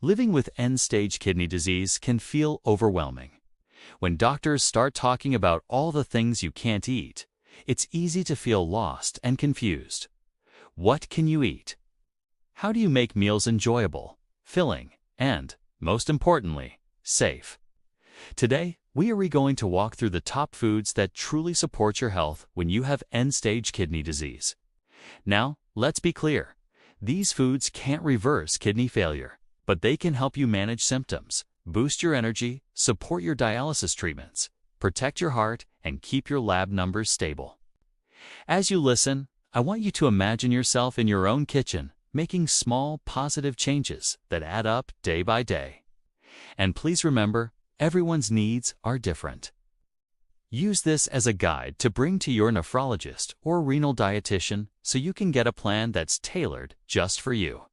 Living with end-stage kidney disease can feel overwhelming. When doctors start talking about all the things you can't eat, it's easy to feel lost and confused. What can you eat? How do you make meals enjoyable, filling, and, most importantly, safe? Today, we are going to walk through the top foods that truly support your health when you have end-stage kidney disease. Now, let's be clear. These foods can't reverse kidney failure, but they can help you manage symptoms, boost your energy, support your dialysis treatments, protect your heart, and keep your lab numbers stable. As you listen, I want you to imagine yourself in your own kitchen, making small, positive changes that add up day by day. And please remember, everyone's needs are different. Use this as a guide to bring to your nephrologist or renal dietitian so you can get a plan that's tailored just for you.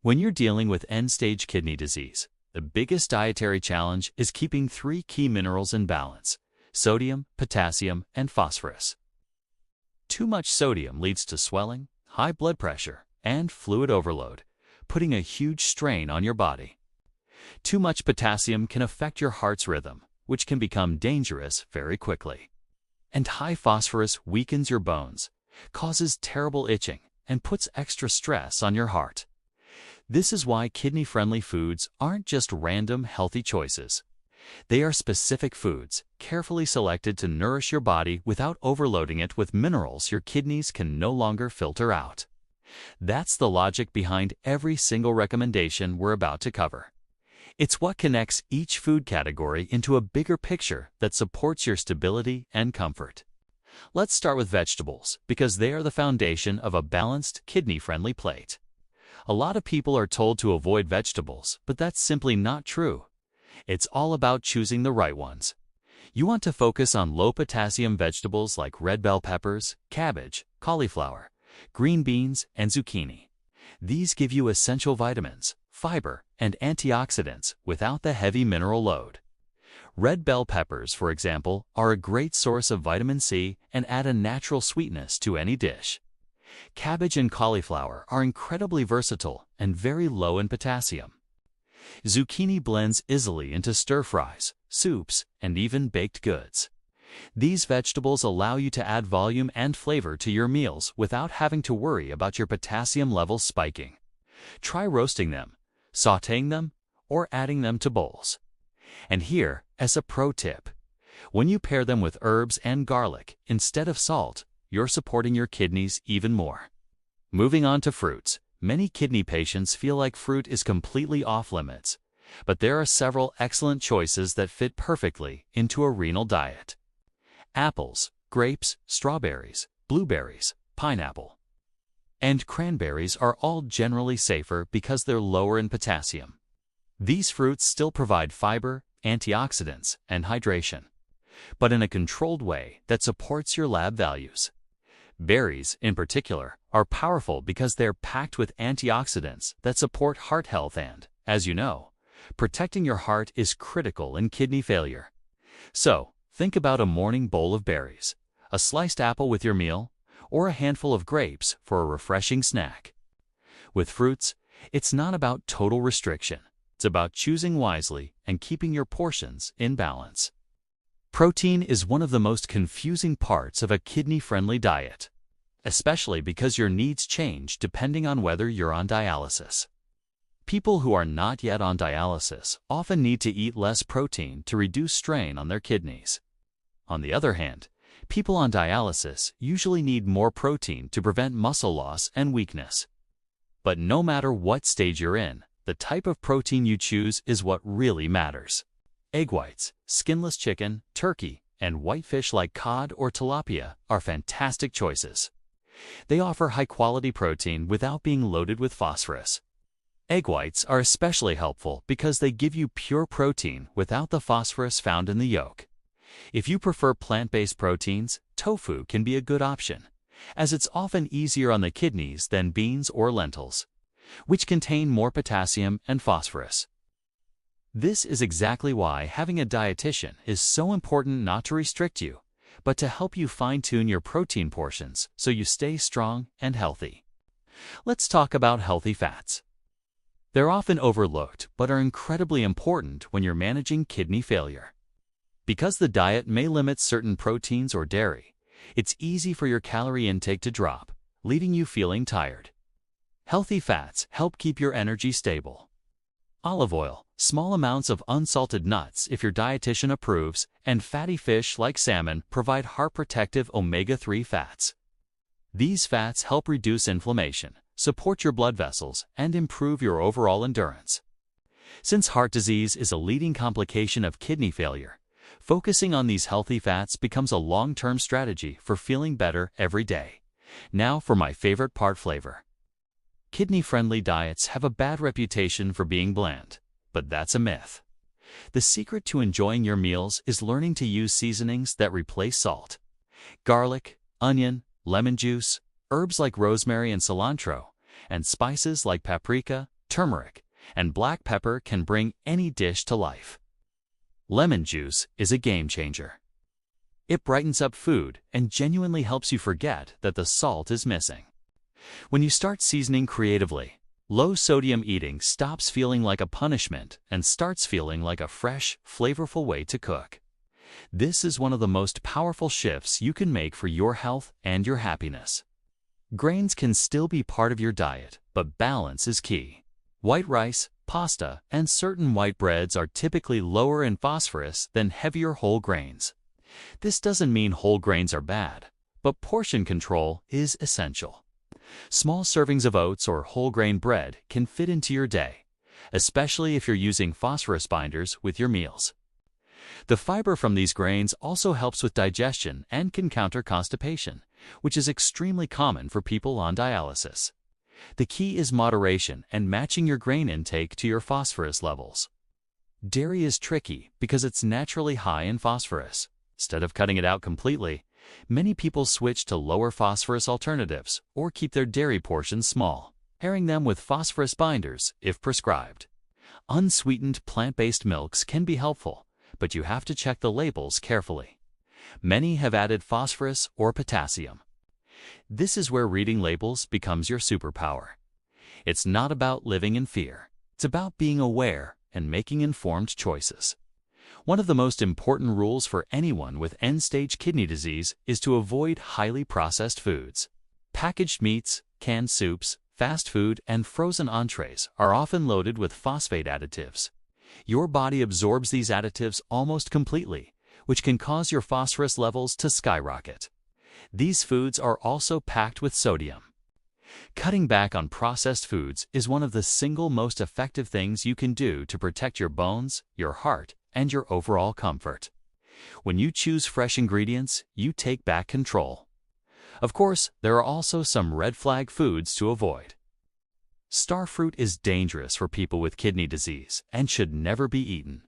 When you're dealing with end-stage kidney disease, the biggest dietary challenge is keeping three key minerals in balance: sodium, potassium, and phosphorus. Too much sodium leads to swelling, high blood pressure, and fluid overload, putting a huge strain on your body. Too much potassium can affect your heart's rhythm, which can become dangerous very quickly. And high phosphorus weakens your bones, causes terrible itching, and puts extra stress on your heart. This is why kidney-friendly foods aren't just random healthy choices. They are specific foods, carefully selected to nourish your body without overloading it with minerals your kidneys can no longer filter out. That's the logic behind every single recommendation we're about to cover. It's what connects each food category into a bigger picture that supports your stability and comfort. Let's start with vegetables, because they are the foundation of a balanced, kidney-friendly plate. A lot of people are told to avoid vegetables, but that's simply not true. It's all about choosing the right ones. You want to focus on low-potassium vegetables like red bell peppers, cabbage, cauliflower, green beans, and zucchini. These give you essential vitamins, fiber, and antioxidants without the heavy mineral load. Red bell peppers, for example, are a great source of vitamin C and add a natural sweetness to any dish. Cabbage and cauliflower are incredibly versatile and very low in potassium. Zucchini blends easily into stir-fries, soups, and even baked goods. These vegetables allow you to add volume and flavor to your meals without having to worry about your potassium levels spiking. Try roasting them, sautéing them, or adding them to bowls. And here, as a pro tip, when you pair them with herbs and garlic instead of salt, you're supporting your kidneys even more. Moving on to fruits, many kidney patients feel like fruit is completely off-limits, but there are several excellent choices that fit perfectly into a renal diet. Apples, grapes, strawberries, blueberries, pineapple, and cranberries are all generally safer because they're lower in potassium. These fruits still provide fiber, antioxidants, and hydration, but in a controlled way that supports your lab values. Berries, in particular, are powerful because they're packed with antioxidants that support heart health and, as you know, protecting your heart is critical in kidney failure. So, think about a morning bowl of berries, a sliced apple with your meal, or a handful of grapes for a refreshing snack. With fruits, it's not about total restriction. It's about choosing wisely and keeping your portions in balance. Protein is one of the most confusing parts of a kidney-friendly diet, especially because your needs change depending on whether you're on dialysis. People who are not yet on dialysis often need to eat less protein to reduce strain on their kidneys. On the other hand, people on dialysis usually need more protein to prevent muscle loss and weakness. But no matter what stage you're in, the type of protein you choose is what really matters. Egg whites, skinless chicken, turkey, and white fish like cod or tilapia are fantastic choices. They offer high-quality protein without being loaded with phosphorus. Egg whites are especially helpful because they give you pure protein without the phosphorus found in the yolk. If you prefer plant-based proteins, tofu can be a good option, as it's often easier on the kidneys than beans or lentils, which contain more potassium and phosphorus. This is exactly why having a dietitian is so important, not to restrict you, but to help you fine-tune your protein portions so you stay strong and healthy. Let's talk about healthy fats. They're often overlooked but are incredibly important when you're managing kidney failure. Because the diet may limit certain proteins or dairy, it's easy for your calorie intake to drop, leaving you feeling tired. Healthy fats help keep your energy stable. Olive oil, small amounts of unsalted nuts if your dietitian approves, and fatty fish like salmon provide heart-protective omega-3 fats. These fats help reduce inflammation, support your blood vessels, and improve your overall endurance. Since heart disease is a leading complication of kidney failure, focusing on these healthy fats becomes a long-term strategy for feeling better every day. Now for my favorite part: flavor. Kidney-friendly diets have a bad reputation for being bland, but that's a myth. The secret to enjoying your meals is learning to use seasonings that replace salt. Garlic, onion, lemon juice, herbs like rosemary and cilantro, and spices like paprika, turmeric, and black pepper can bring any dish to life. Lemon juice is a game changer. It brightens up food and genuinely helps you forget that the salt is missing. When you start seasoning creatively, low-sodium eating stops feeling like a punishment and starts feeling like a fresh, flavorful way to cook. This is one of the most powerful shifts you can make for your health and your happiness. Grains can still be part of your diet, but balance is key. White rice, pasta, and certain white breads are typically lower in phosphorus than heavier whole grains. This doesn't mean whole grains are bad, but portion control is essential. Small servings of oats or whole grain bread can fit into your day, especially if you're using phosphorus binders with your meals. The fiber from these grains also helps with digestion and can counter constipation, which is extremely common for people on dialysis. The key is moderation and matching your grain intake to your phosphorus levels. Dairy is tricky because it's naturally high in phosphorus. Instead of cutting it out completely, many people switch to lower phosphorus alternatives or keep their dairy portions small, pairing them with phosphorus binders if prescribed. Unsweetened plant-based milks can be helpful, but you have to check the labels carefully. Many have added phosphorus or potassium. This is where reading labels becomes your superpower. It's not about living in fear. It's about being aware and making informed choices. One of the most important rules for anyone with end-stage kidney disease is to avoid highly processed foods. Packaged meats, canned soups, fast food, and frozen entrees are often loaded with phosphate additives. Your body absorbs these additives almost completely, which can cause your phosphorus levels to skyrocket. These foods are also packed with sodium. Cutting back on processed foods is one of the single most effective things you can do to protect your bones, your heart, and your overall comfort. When you choose fresh ingredients, you take back control. Of course, there are also some red flag foods to avoid. Star fruit is dangerous for people with kidney disease and should never be eaten.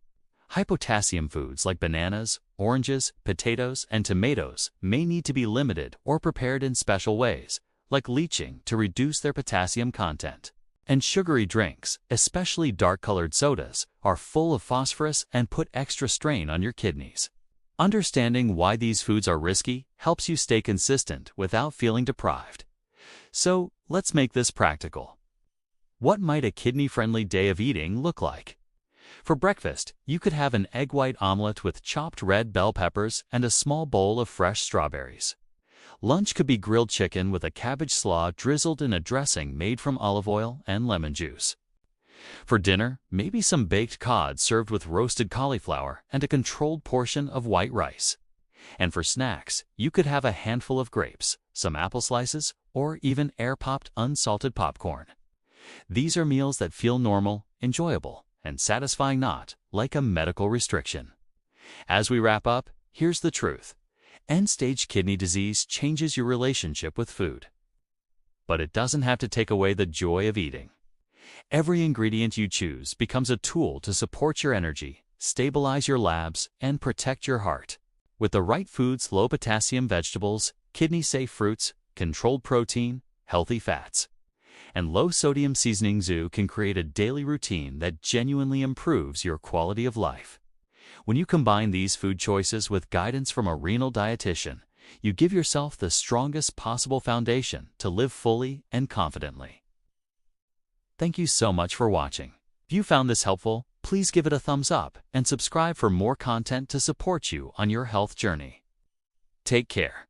High potassium foods like bananas, oranges, potatoes, and tomatoes may need to be limited or prepared in special ways, like leaching to reduce their potassium content. And sugary drinks, especially dark-colored sodas, are full of phosphorus and put extra strain on your kidneys. Understanding why these foods are risky helps you stay consistent without feeling deprived. So, let's make this practical. What might a kidney-friendly day of eating look like? For breakfast, you could have an egg white omelet with chopped red bell peppers and a small bowl of fresh strawberries. Lunch could be grilled chicken with a cabbage slaw drizzled in a dressing made from olive oil and lemon juice. For dinner, maybe some baked cod served with roasted cauliflower and a controlled portion of white rice. And for snacks, you could have a handful of grapes, some apple slices, or even air-popped unsalted popcorn. These are meals that feel normal, enjoyable, and satisfying, not like a medical restriction. As we wrap up, here's the truth. End-stage kidney disease changes your relationship with food. But it doesn't have to take away the joy of eating. Every ingredient you choose becomes a tool to support your energy, stabilize your labs, and protect your heart. With the right foods, low-potassium vegetables, kidney-safe fruits, controlled protein, healthy fats, and low-sodium seasonings, you can create a daily routine that genuinely improves your quality of life. When you combine these food choices with guidance from a renal dietitian, you give yourself the strongest possible foundation to live fully and confidently. Thank you so much for watching. If you found this helpful, please give it a thumbs up and subscribe for more content to support you on your health journey. Take care.